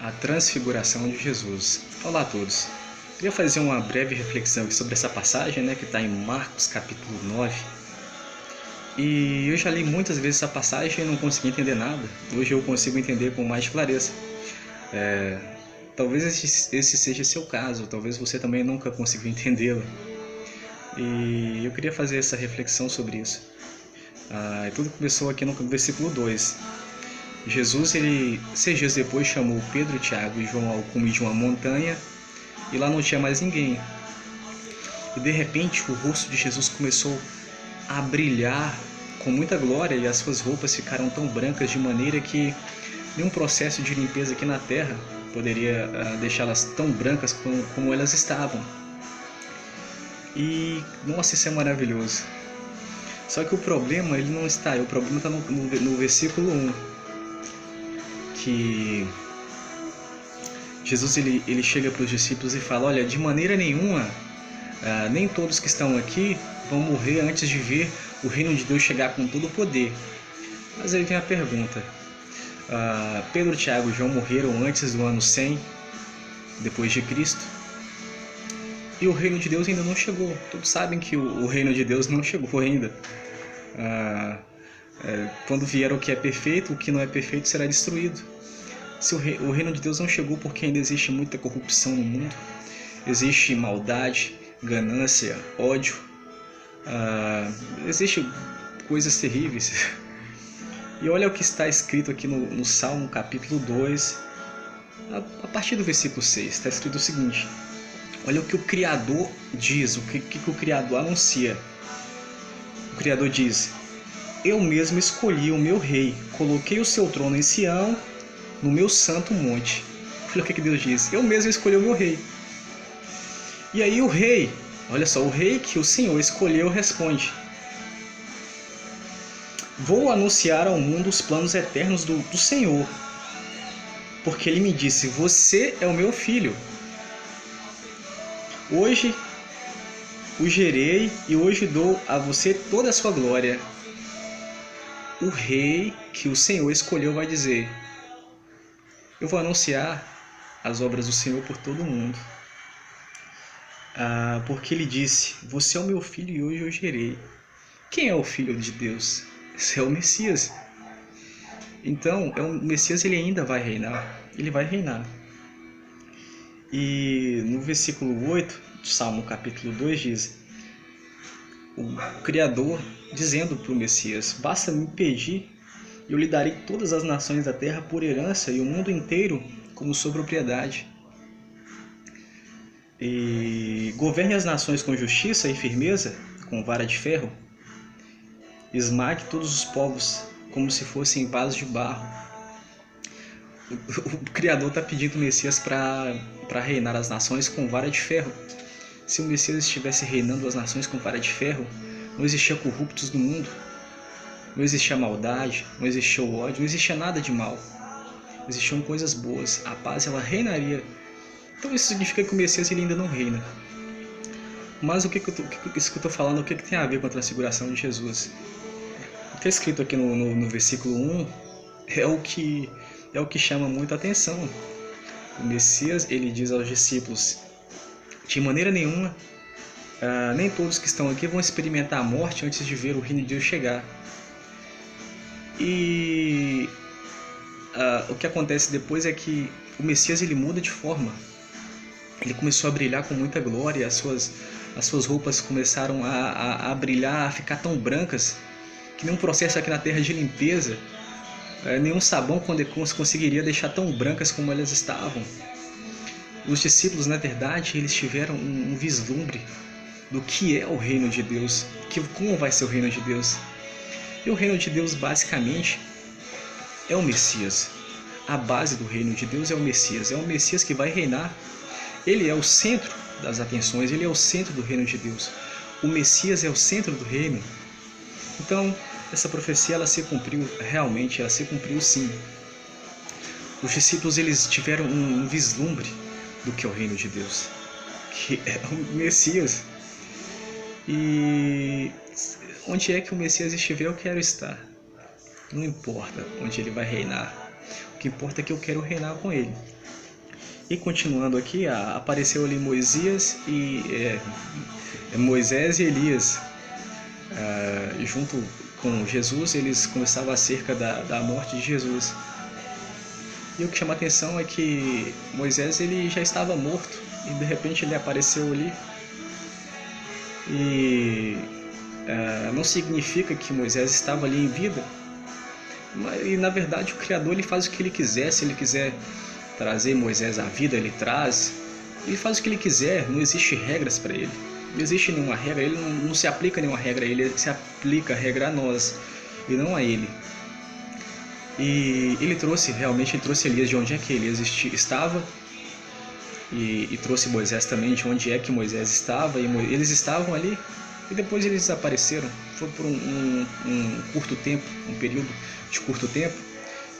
A transfiguração de Jesus. Olá a todos. Queria fazer uma breve reflexão aqui sobre essa passagem, que está em Marcos capítulo 9. E eu já li muitas vezes essa passagem e não consegui entender nada. Hoje eu consigo entender com mais clareza. Talvez esse seja seu caso, talvez você também nunca conseguiu entendê-lo. E eu queria fazer essa reflexão sobre isso. Tudo começou aqui no versículo 2. Jesus, 6 dias depois, chamou Pedro, Tiago e João ao cume de uma montanha, e lá não tinha mais ninguém. E de repente o rosto de Jesus começou a brilhar com muita glória, e as suas roupas ficaram tão brancas de maneira que nenhum processo de limpeza aqui na terra poderia deixá-las tão brancas como elas estavam. E nossa, isso é maravilhoso. Só que o problema ele não está aí, o problema está no versículo 1. Que Jesus ele chega para os discípulos e fala: olha, de maneira nenhuma, nem todos que estão aqui vão morrer antes de ver o reino de Deus chegar com todo o poder. Mas aí vem a pergunta: Pedro, Tiago e João morreram antes do ano 100 depois de Cristo, e o reino de Deus ainda não chegou. Todos sabem que o reino de Deus não chegou ainda. Quando vier o que é perfeito, o que não é perfeito será destruído. Se o reino de Deus não chegou porque ainda existe muita corrupção no mundo, existe maldade, ganância, ódio, existem coisas terríveis. E olha o que está escrito aqui no Salmo capítulo 2, a partir do versículo 6, está escrito o seguinte: olha o que o Criador diz, o que o Criador anuncia. O Criador diz: eu mesmo escolhi o meu rei, coloquei o seu trono em Sião, no meu santo monte. Olha o que Deus diz: eu mesmo escolhi o meu rei. E aí o rei, olha só, o rei que o Senhor escolheu responde: vou anunciar ao mundo os planos eternos do Senhor, porque ele me disse: você é o meu filho. Hoje o gerei e hoje dou a você toda a sua glória. O rei que o Senhor escolheu vai dizer: eu vou anunciar as obras do Senhor por todo o mundo. Porque ele disse: você é o meu filho e hoje eu gerei. Quem é o filho de Deus? Esse é o Messias. Então, o Messias ele ainda vai reinar. Ele vai reinar. E no versículo 8 do Salmo capítulo 2 diz: o Criador dizendo para o Messias: basta me pedir e eu lhe darei todas as nações da terra por herança e o mundo inteiro como sua propriedade. E governe as nações com justiça e firmeza, com vara de ferro. Esmague todos os povos como se fossem vasos de barro. O Criador está pedindo o Messias para reinar as nações com vara de ferro. Se o Messias estivesse reinando as nações com vara de ferro, não existia corruptos no mundo, não existia maldade, não existia o ódio, não existia nada de mal. Existiam coisas boas, a paz ela reinaria. Então isso significa que o Messias ele ainda não reina. Mas isso que eu estou falando, o que tem a ver com a transfiguração de Jesus? O que está escrito aqui no versículo 1 é o que chama muito a atenção. O Messias ele diz aos discípulos: de maneira nenhuma, nem todos que estão aqui vão experimentar a morte antes de ver o reino de Deus chegar. E o que acontece depois é que o Messias ele muda de forma. Ele começou a brilhar com muita glória, as suas roupas começaram a brilhar, a ficar tão brancas, que nenhum processo aqui na terra de limpeza, nenhum sabão conseguiria deixar tão brancas como elas estavam. Os discípulos, na verdade, eles tiveram um vislumbre do que é o reino de Deus, como vai ser o reino de Deus. E o reino de Deus, basicamente, é o Messias. A base do reino de Deus é o Messias que vai reinar. Ele é o centro das atenções, ele é o centro do reino de Deus. O Messias é o centro do reino. Então, essa profecia ela se cumpriu realmente, ela se cumpriu sim. Os discípulos eles tiveram um vislumbre do que é o reino de Deus, que é o Messias. E onde é que o Messias estiver, eu quero estar. Não importa onde ele vai reinar. O que importa é que eu quero reinar com ele. E continuando aqui, apareceu ali Moisés e Elias. Junto com Jesus, eles conversavam acerca da morte de Jesus. E o que chama a atenção é que Moisés ele já estava morto e de repente ele apareceu ali. E não significa que Moisés estava ali em vida. E na verdade o Criador ele faz o que ele quiser. Se ele quiser trazer Moisés à vida, ele traz. Ele faz o que ele quiser, não existe regras para ele. Não existe nenhuma regra, ele não se aplica nenhuma regra a ele, se aplica a regra a nós e não a ele. E ele trouxe Elias de onde é que Elias estava e trouxe Moisés também de onde é que Moisés estava, e eles estavam ali e depois eles desapareceram. Foi por um curto tempo, um período de curto tempo,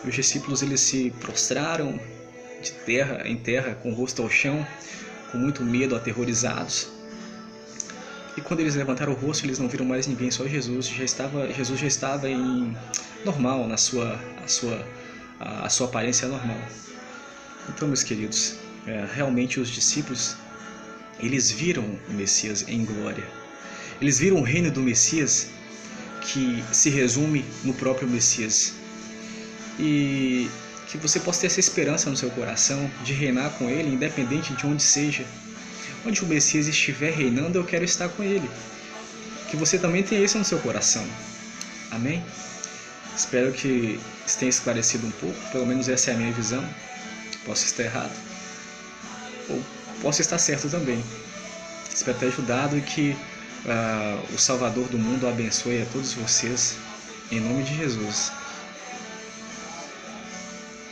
e os discípulos eles se prostraram de terra em terra, com o rosto ao chão, com muito medo, aterrorizados. E quando eles levantaram o rosto, eles não viram mais ninguém, só Jesus. Jesus já estava em normal, a sua aparência normal. Então, meus queridos, realmente os discípulos, eles viram o Messias em glória. Eles viram o reino do Messias, que se resume no próprio Messias. E que você possa ter essa esperança no seu coração de reinar com ele, independente de onde seja. Onde o Messias estiver reinando, eu quero estar com ele. Que você também tenha isso no seu coração. Amém? Espero que isso tenha esclarecido um pouco. Pelo menos essa é a minha visão. Posso estar errado, ou posso estar certo também. Espero ter ajudado e que o Salvador do mundo abençoe a todos vocês. Em nome de Jesus.